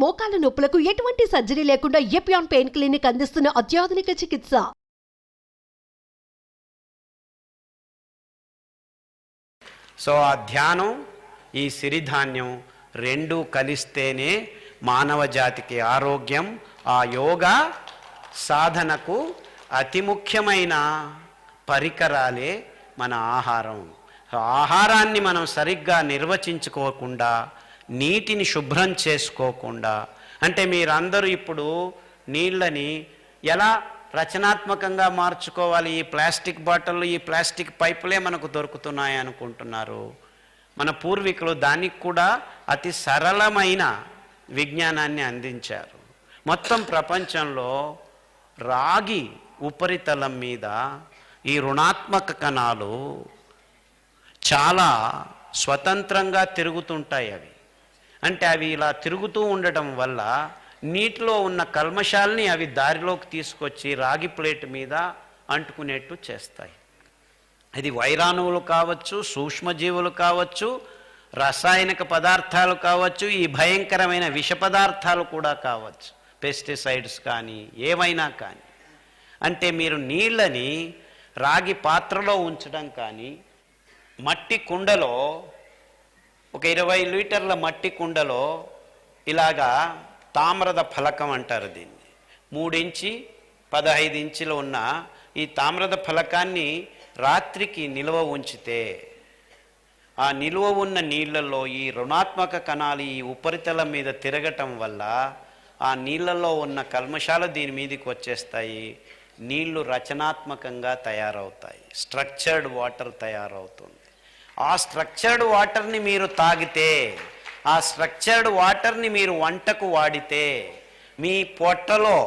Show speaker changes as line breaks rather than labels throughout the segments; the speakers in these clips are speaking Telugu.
మోకాల నొప్పులకు ఎటువంటి సర్జరీ లేకుండా ఎపియాన్ పెయిన్ క్లినిక్ అందిస్తున్న అత్యాధునిక చికిత్స.
సో ఆ ధ్యానం, ఈ సిరిధాన్యం రెండు కలిస్తేనే మానవ జాతికి ఆరోగ్యం. ఆ యోగా సాధనకు అతి ముఖ్యమైన పరికరాలే మన ఆహారం. ఆహారాన్ని మనం సరిగ్గా నిర్వచించుకోకుండా, నీటిని శుభ్రం చేసుకోకుండా, అంటే మీరందరూ ఇప్పుడు నీళ్ళని ఎలా రచనాత్మకంగా మార్చుకోవాలి, ఈ ప్లాస్టిక్ బాటిళ్ళు, ఈ ప్లాస్టిక్ పైపులే మనకు దొరుకుతున్నాయి అనుకుంటున్నారు. మన పూర్వీకులు దానికి కూడా అతి సరళమైన విజ్ఞానాన్ని అందించారు. మొత్తం ప్రపంచంలో రాగి ఉపరితలం మీద ఈ రుణాత్మక కణాలు చాలా స్వతంత్రంగా తిరుగుతుంటాయి. అంటే అవి ఇలా తిరుగుతూ ఉండటం వల్ల నీటిలో ఉన్న కల్మషాల్ని అవి దారిలోకి తీసుకొచ్చి రాగి ప్లేట్ మీద అంటుకునేట్టు చేస్తాయి. అది వైరాణువులు కావచ్చు, సూక్ష్మజీవులు కావచ్చు, రసాయనిక పదార్థాలు కావచ్చు, ఈ భయంకరమైన విష పదార్థాలు కూడా కావచ్చు, పెస్టిసైడ్స్ కానీ ఏమైనా కానీ. అంటే మీరు నీళ్ళని రాగి పాత్రలో ఉంచడం కానీ, మట్టి కుండలో ఒక 20 లీటర్ల మట్టి కుండలో ఇలాగా తామ్ರದ ఫలకం అంటారు దీన్ని, 3 ఇంచి 15 ఇంచులు ఉన్న ఈ తామ్ರದ ఫలకాన్ని రాత్రికి నిల్వ ఉంచితే ఆ నిల్వ ఉన్న నీళ్ళల్లో ఈ రుణాత్మక కణాలు ఈ ఉపరితలం మీద తిరగటం వల్ల ఆ నీళ్ళల్లో ఉన్న కల్మషాలు దీని మీదకి వచ్చేస్తాయి. నీళ్లు రచనాత్మకంగా తయారవుతాయి, స్ట్రక్చర్డ్ వాటర్ తయారవుతుంది. ఆ స్ట్రక్చర్డ్ వాటర్ని మీరు తాగితే, ఆ స్ట్రక్చర్డ్ వాటర్ని మీరు వంటకు వాడితే, మీ పొట్టలో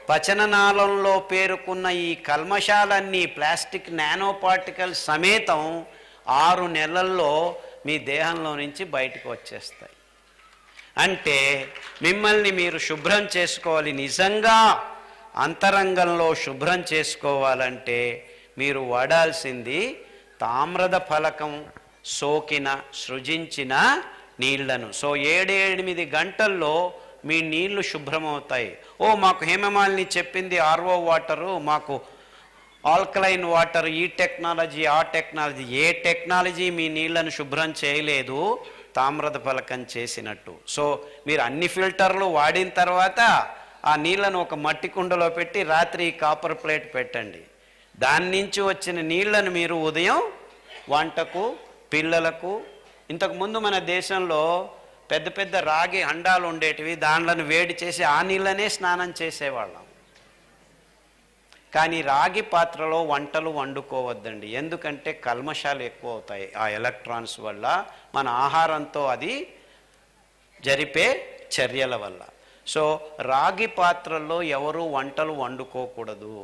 పచననాళంలో పేరుకున్న ఈ కల్మషాలన్నీ ప్లాస్టిక్ నానో పార్టికల్ సమేతం 6 నెలల్లో మీ దేహంలో నుంచి బయటకు వచ్చేస్తాయి. అంటే మిమ్మల్ని మీరు శుభ్రం చేసుకోవాలి. నిజంగా అంతరంగంలో శుభ్రం చేసుకోవాలంటే మీరు వాడాల్సింది తామ్ರದ ఫలకం సోకిన సృజించిన నీళ్లను. సో 7-8 గంటల్లో మీ నీళ్లు శుభ్రమవుతాయి. మాకు హేమమాలిని చెప్పింది ఆర్ఓ వాటరు, మాకు ఆల్కలైన్ వాటర్, ఈ టెక్నాలజీ ఆ టెక్నాలజీ. ఏ టెక్నాలజీ మీ నీళ్లను శుభ్రం చేయలేదు తామ్ರದ ఫలకం చేసినట్టు. సో మీరు అన్ని ఫిల్టర్లు వాడిన తర్వాత ఆ నీళ్లను ఒక మట్టి కుండలో పెట్టి రాత్రి కాపర్ ప్లేట్ పెట్టండి. దాని నుంచి వచ్చిన నీళ్లను మీరు ఉదయం వంటకు, పిల్లలకు. ఇంతకుముందు మన దేశంలో పెద్ద పెద్ద రాగి హండాలు ఉండేటివి, దాంట్లను వేడి చేసి ఆ నీళ్ళనే స్నానం చేసేవాళ్ళం. కానీ రాగి పాత్రలో వంటలు వండుకోవద్దండి, ఎందుకంటే కల్మషాలు ఎక్కువ అవుతాయి ఆ ఎలక్ట్రాన్స్ వల్ల, మన ఆహారంతో అది జరిపే చర్యల వల్ల. సో రాగి పాత్రల్లో ఎవరు వంటలు వండుకోకూడదు.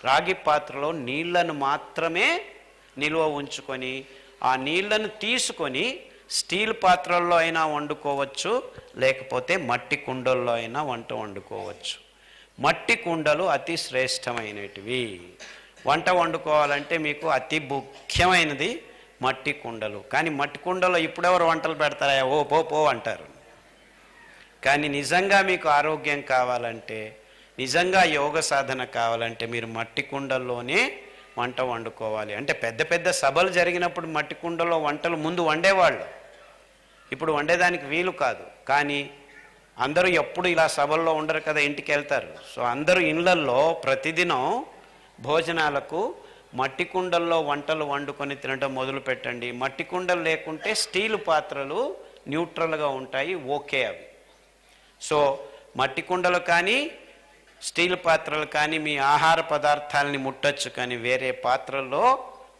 రాగి పాత్రలో నీళ్లను మాత్రమే నిల్వ ఉంచుకొని, ఆ నీళ్లను తీసుకొని స్టీల్ పాత్రల్లో అయినా వండుకోవచ్చు, లేకపోతే మట్టి కుండల్లో అయినా వంట వండుకోవచ్చు. మట్టి కుండలు అతి శ్రేష్టమైనటివి. వంట వండుకోవాలంటే మీకు అతి ముఖ్యమైనది మట్టి కుండలు. కానీ మట్టి కుండలో ఇప్పుడెవరు వంటలు పెడతారా, పో అంటారు. కానీ నిజంగా మీకు ఆరోగ్యం కావాలంటే, నిజంగా యోగ సాధన కావాలంటే మీరు మట్టి కుండల్లోనే వంట వండుకోవాలి. అంటే పెద్ద పెద్ద సభలు జరిగినప్పుడు మట్టి కుండలో వంటలు ముందు వండేవాళ్ళు, ఇప్పుడు వండేదానికి వీలు కాదు. కానీ అందరూ ఎప్పుడు ఇలా సభల్లో ఉండరు కదా, ఇంటికి వెళ్తారు. సో అందరూ ఇళ్ళల్లో ప్రతిదినం భోజనాలకు మట్టి కుండల్లో వంటలు వండుకొని తినడం మొదలు పెట్టండి. మట్టి కుండలు లేకుంటే స్టీల్ పాత్రలు న్యూట్రల్గా ఉంటాయి, ఓకే అవి. సో మట్టి కుండలు కానీ స్టీల్ పాత్రలు కానీ మీ ఆహార పదార్థాలని ముట్టచ్చు, కానీ వేరే పాత్రల్లో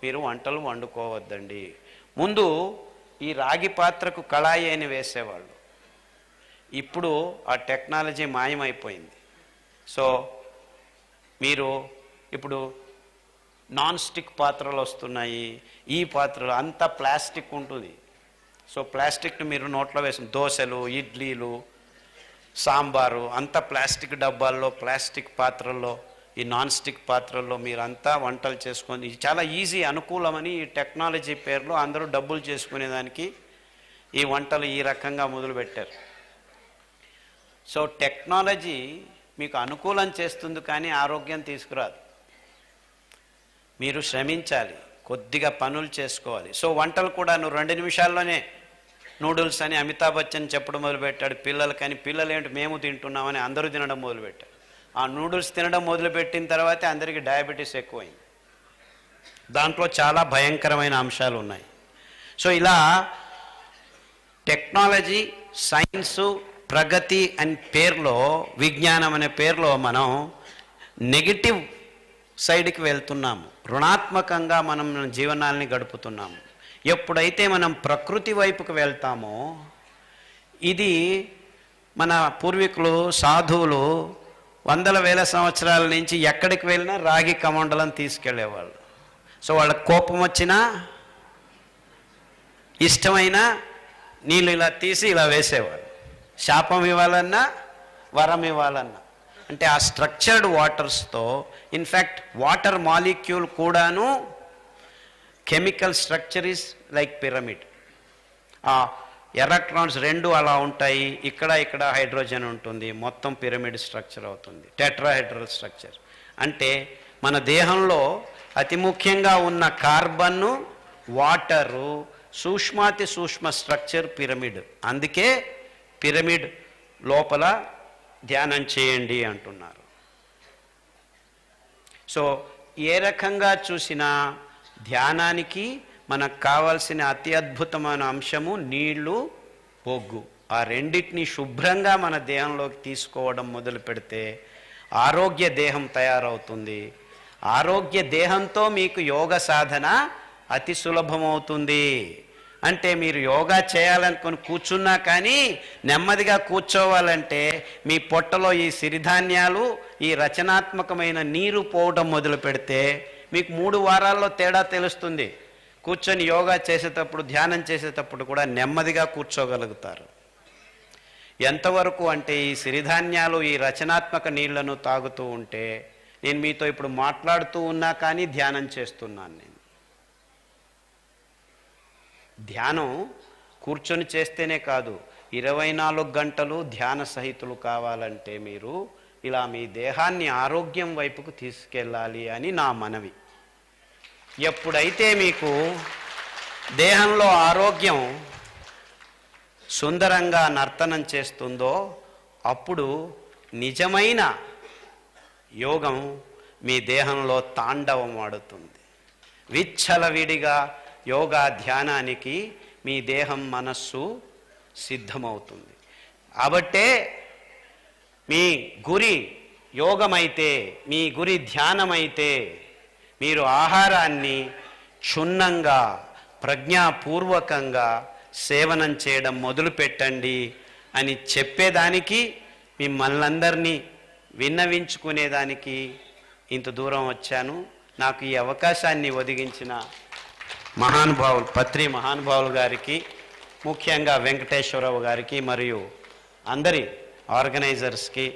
మీరు వంటలు వండుకోవద్దండి. ముందు ఈ రాగి పాత్రకు కళాయి అని వేసేవాళ్ళు, ఇప్పుడు ఆ టెక్నాలజీ మాయమైపోయింది. సో మీరు ఇప్పుడు నాన్ స్టిక్ పాత్రలు వస్తున్నాయి, ఈ పాత్రలు అంతా ప్లాస్టిక్ ఉంటుంది. సో ప్లాస్టిక్ను మీరు నోట్లో వేసిన దోశలు, ఇడ్లీలు, సాంబారు అంతా ప్లాస్టిక్ డబ్బాల్లో, ప్లాస్టిక్ పాత్రల్లో, ఈ నాన్ స్టిక్ పాత్రల్లో మీరంతా వంటలు చేసుకొని, ఇది చాలా ఈజీ, అనుకూలమని ఈ టెక్నాలజీ పేరులో అందరూ డబ్బులు చేసుకునేదానికి ఈ వంటలు ఈ రకంగా మొదలుపెట్టారు. సో టెక్నాలజీ మీకు అనుకూలం చేస్తుంది కానీ ఆరోగ్యం తీసుకురాదు. మీరు శ్రమించాలి, కొద్దిగా పనులు చేసుకోవాలి. సో వంటలు కూడా నువ్వు 2 నిమిషాల్లోనే నూడిల్స్ అని అమితాబ్ బచ్చన్ చెప్పడం మొదలుపెట్టాడు పిల్లలకని. పిల్లలు ఏంటి మేము తింటున్నామని అందరూ తినడం మొదలుపెట్టారు. ఆ నూడిల్స్ తినడం మొదలుపెట్టిన తర్వాతే అందరికీ డయాబెటీస్ ఎక్కువైంది. దాంట్లో చాలా భయంకరమైన అంశాలు ఉన్నాయి. సో ఇలా టెక్నాలజీ, సైన్సు, ప్రగతి అనే పేరులో, విజ్ఞానం అనే పేరులో మనం నెగిటివ్ సైడ్కి వెళ్తున్నాము. రుణాత్మకంగా మనం మన జీవనాల్ని గడుపుతున్నాము. ఎప్పుడైతే మనం ప్రకృతి వైపుకు వెళ్తామో, ఇది మన పూర్వీకులు సాధువులు వందల వేల సంవత్సరాల నుంచి ఎక్కడికి వెళ్ళినా రాగి కమండలం తీసుకెళ్లేవాళ్ళు. సో వాళ్ళకి కోపం వచ్చినా ఇష్టమైన నీళ్ళు ఇలా తీసి ఇలా వేసేవాళ్ళు. శాపం ఇవ్వాలన్నా వరం ఇవ్వాలన్నా. అంటే ఆ స్ట్రక్చర్డ్ వాటర్స్తో, ఇన్ఫ్యాక్ట్ వాటర్ మాలిక్యూల్ కూడాను chemical structure is like pyramid. ఆ ఎలక్ట్రాన్స్ 2 అలా ఉంటాయి. ఇక్కడ హైడ్రోజన్ ఉంటుంది. మొత్తం పిరమిడ్ స్ట్రక్చర్ అవుతుంది, టెట్రాహెడ్రల్ స్ట్రక్చర్. అంటే మన దేహంలో అతి ముఖ్యంగా ఉన్న కార్బన్ను, వాటరు, సూక్ష్మాతి సూక్ష్మ స్ట్రక్చర్ పిరమిడ్. అందుకే పిరమిడ్ లోపల ధ్యానం చేయండి అంటున్నారు. సో ఏ రకంగా చూసినా ధ్యానానికి మనకు కావాల్సిన అతి అద్భుతమైన అంశము నీళ్లు, బొగ్గు. ఆ రెండింటిని శుభ్రంగా మన దేహంలోకి తీసుకోవడం మొదలు పెడితే ఆరోగ్య దేహం తయారవుతుంది. ఆరోగ్య దేహంతో మీకు యోగ సాధన అతి సులభమవుతుంది. అంటే మీరు యోగా చేయాలనుకొని కూర్చున్నా కానీ నెమ్మదిగా కూర్చోవాలంటే మీ పొట్టలో ఈ సిరిధాన్యాలు, ఈ రచనాత్మకమైన నీరు పోవడం మొదలు పెడితే మీకు 3 వారాల్లో తేడా తెలుస్తుంది. కూర్చొని యోగా చేసేటప్పుడు, ధ్యానం చేసేటప్పుడు కూడా నెమ్మదిగా కూర్చోగలుగుతారు. ఎంతవరకు అంటే ఈ సిరిధాన్యాలు, ఈ రచనాత్మక నీళ్లను తాగుతూ ఉంటే, నేను మీతో ఇప్పుడు మాట్లాడుతూ ఉన్నా కానీ ధ్యానం చేస్తున్నాను. నేను ధ్యానం కూర్చొని చేస్తేనే కాదు, 24 గంటలు ధ్యాన సహితులు కావాలంటే మీరు ఇలా మీ దేహాన్ని ఆరోగ్యం వైపుకు తీసుకెళ్ళాలి అని నా మనవి. ఎప్పుడైతే మీకు దేహంలో ఆరోగ్యం సుందరంగా నర్తనం చేస్తుందో అప్పుడు నిజమైన యోగం మీ దేహంలో తాండవం ఆడుతుంది. విచ్చలవిడిగా యోగా ధ్యానానికి మీ దేహం, మనస్సు సిద్ధమవుతుంది. కాబట్టే మీ గురి యోగమైతే, మీ గురి ధ్యానమైతే మీరు ఆహారాన్ని క్షుణ్ణంగా, ప్రజ్ఞాపూర్వకంగా సేవనం చేయడం మొదలు పెట్టండి అని చెప్పేదానికి, మిమ్మల్ని అందరినీ విన్నవించుకునేదానికి ఇంత దూరం వచ్చాను. నాకు ఈ అవకాశాన్ని ఒదిగించిన మహానుభావులు, పత్రి మహానుభావులు గారికి, ముఖ్యంగా వెంకటేశ్వరరావు గారికి మరియు అందరి ఆర్గనైజర్స్కి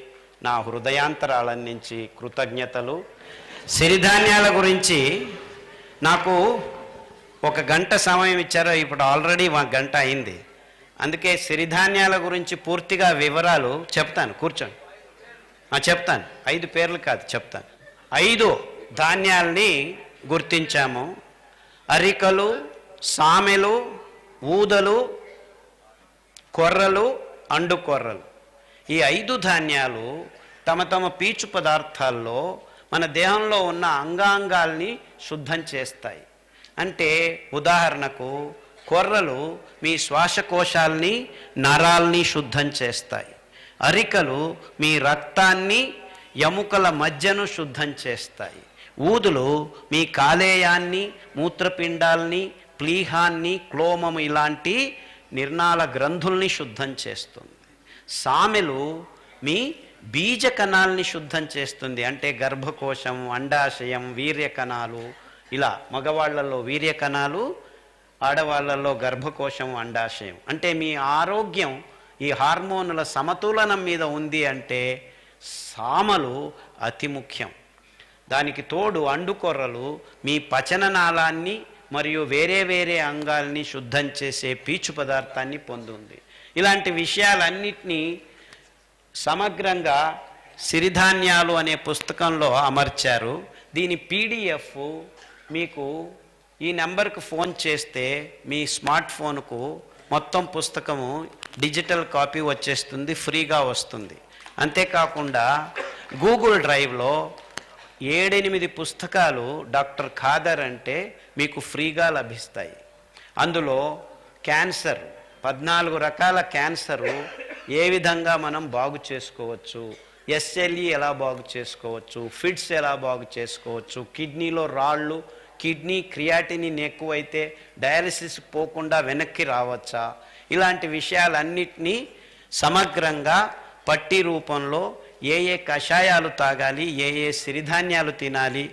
నా హృదయాంతరాల నుంచి కృతజ్ఞతలు. సిరిధాన్యాల గురించి నాకు 1 గంట సమయం ఇచ్చారు. ఇప్పుడు ఆల్రెడీ 1 గంట అయింది. అందుకే సిరిధాన్యాల గురించి పూర్తిగా వివరాలు చెప్తాను. కూర్చోండి, చెప్తాను. 5 పేర్లు కాదు, చెప్తాను. 5 ధాన్యాల్ని గుర్తించాము. అరికలు, సామెలు, ఊదలు, కొర్రలు, అండుకొర్రలు. ఈ 5 ధాన్యాలు తమ తమ పీచు పదార్థాల్లో మన దేహంలో ఉన్న అంగాంగాల్ని శుద్ధం చేస్తాయి. అంటే ఉదాహరణకు కొర్రలు మీ శ్వాసకోశాల్ని, నరాల్ని శుద్ధం చేస్తాయి. అరికలు మీ రక్తాన్ని, ఎముకల మధ్యను శుద్ధం చేస్తాయి. ఊదులు మీ కాలేయాన్ని, మూత్రపిండాల్ని, ప్లీహాన్ని, క్లోమము ఇలాంటి నిర్నాళ గ్రంథుల్ని శుద్ధం చేస్తుంది. సామెలు మీ బీజ కణాలని శుద్ధం చేస్తుంది. అంటే గర్భకోశం, అండాశయం, వీర్యకణాలు. ఇలా మగవాళ్లలో వీర్యకణాలు, ఆడవాళ్లలో గర్భకోశం, అండాశయం. అంటే మీ ఆరోగ్యం ఈ హార్మోనుల సమతులనం మీద ఉంది అంటే సామలు అతి ముఖ్యం. దానికి తోడు అండుకొర్రలు మీ పచననాళాన్ని మరియు వేరే వేరే అంగాల్ని శుద్ధం చేసే పీచు పదార్థాన్ని పొందుంది. ఇలాంటి విషయాలన్నిటినీ సమగ్రంగా సిరిధాన్యాలు అనే పుస్తకంలో అమర్చారు. దీని పీడిఎఫ్ మీకు ఈ నెంబర్కి ఫోన్ చేస్తే మీ స్మార్ట్ ఫోన్కు మొత్తం పుస్తకము డిజిటల్ కాపీ వచ్చేస్తుంది, ఫ్రీగా వస్తుంది. అంతేకాకుండా గూగుల్ డ్రైవ్లో 7-8 పుస్తకాలు డాక్టర్ ఖాదర్ అంటే మీకు ఫ్రీగా లభిస్తాయి. అందులో క్యాన్సర్ 14 రకాల క్యాన్సరు ఏ విధంగా మనం బాగు చేసుకోవచ్చు, ఎస్ఎల్ఈ ఎలా బాగు చేసుకోవచ్చు, ఫిట్స్ ఎలా బాగు చేసుకోవచ్చు, కిడ్నీలో రాళ్ళు, కిడ్నీ క్రియాటినిన్ ఎక్కువైతే డయాలసిస్ పోకుండా వెనక్కి రావచ్చా, ఇలాంటి విషయాలన్నిటినీ సమగ్రంగా పట్టి రూపంలో ఏ ఏ కషాయాలు తాగాలి, ఏ ఏ సిరిధాన్యాలు తినాలి,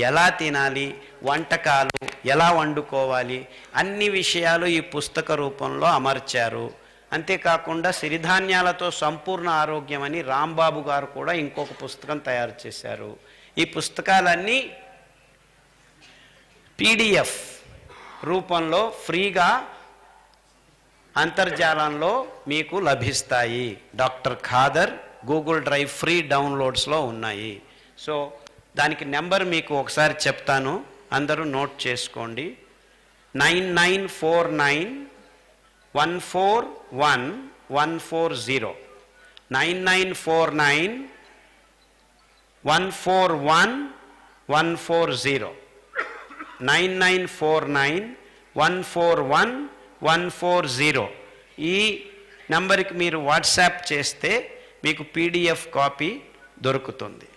ఎలా తినాలి, వంటకాలు ఎలా వండుకోవాలి, అన్ని విషయాలు ఈ పుస్తక రూపంలో అమర్చారు. అంతేకాకుండా సిరిధాన్యాలతో సంపూర్ణ ఆరోగ్యం అని రాంబాబు గారు కూడా ఇంకొక పుస్తకం తయారు చేశారు. ఈ పుస్తకాలన్నీ పీడిఎఫ్ రూపంలో ఫ్రీగా అంతర్జాలంలో మీకు లభిస్తాయి. Doctor Khader Google drive free డౌన్లోడ్స్లో ఉన్నాయి. సో దానికి నెంబర్ మీకు ఒకసారి చెప్తాను, అందరూ నోట్ చేసుకోండి. 9949141140 9949141140 9949141140 ఈ నంబర్కి మీరు వాట్సాప్ చేస్తే మీకు పీడిఎఫ్ కాపీ దొరుకుతుంది.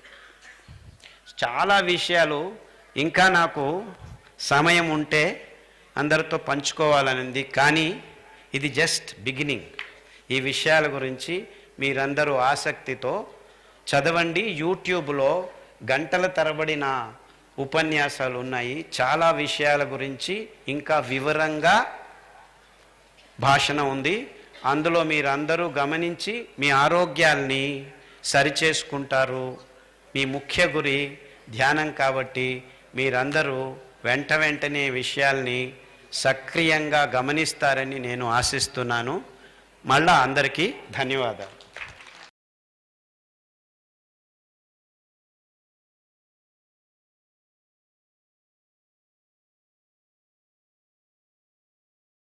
చాలా విషయాలు ఇంకా నాకు సమయం ఉంటే అందరితో పంచుకోవాలనింది, కానీ ఇది జస్ట్ బిగినింగ్. ఈ విషయాల గురించి మీరందరూ ఆసక్తితో చదవండి. యూట్యూబ్లో గంటల తరబడి నా ఉపన్యాసాలు ఉన్నాయి. చాలా విషయాల గురించి ఇంకా వివరంగా భాషణ ఉంది. అందులో మీరందరూ గమనించి మీ ఆరోగ్యాల్ని సరిచేసుకుంటారు. మీ ముఖ్య గురి ధ్యానం కాబట్టి మీరందరూ వెంటనే విషయాల్ని సక్రియంగా గమనిస్తారని నేను ఆశిస్తున్నాను. మళ్ళా అందరికీ ధన్యవాదాలు.